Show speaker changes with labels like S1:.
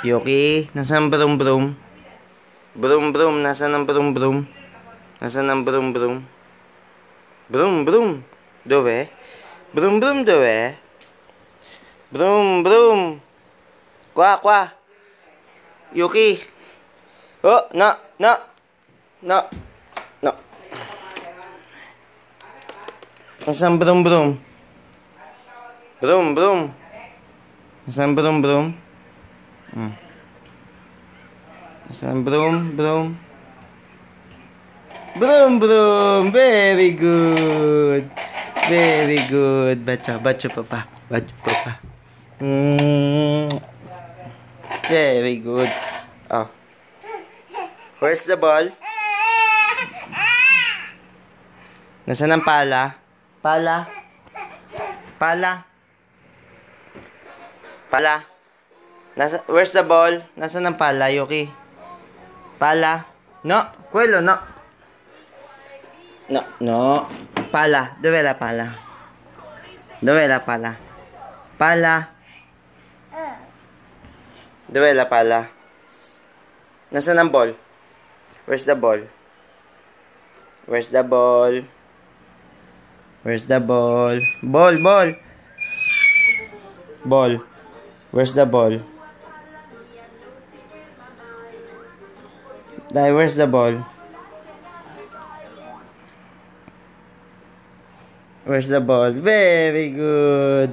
S1: Yuki, nasaan brum brum? Brum brum, nasaan ang brum brum? Nasaan ang brum brum? Brum brum, dove? Brum brum, dove? Brum brum. Kwa kwa. Yuki. Oh, no. Nasaan brum brum? Brum brum. Nasaan brum brum? Nasaan brum brum? Brum brum. Very good. Very good. Baca papa. Baca papa. Very good. Oh. Where's the ball? Nasaan ang pala? Pala? Where's the ball? Nasaan ang pala, Yuki? Pala? No. Kuelo, no. No. Pala. Dove la pala? Dove la pala? Pala. Dove la pala? Nasaan ang ball? Where's the ball? Where's the ball? Where's the ball? Ball. Ball. Where's the ball? Dai, where's the ball? Where's the ball? Very good.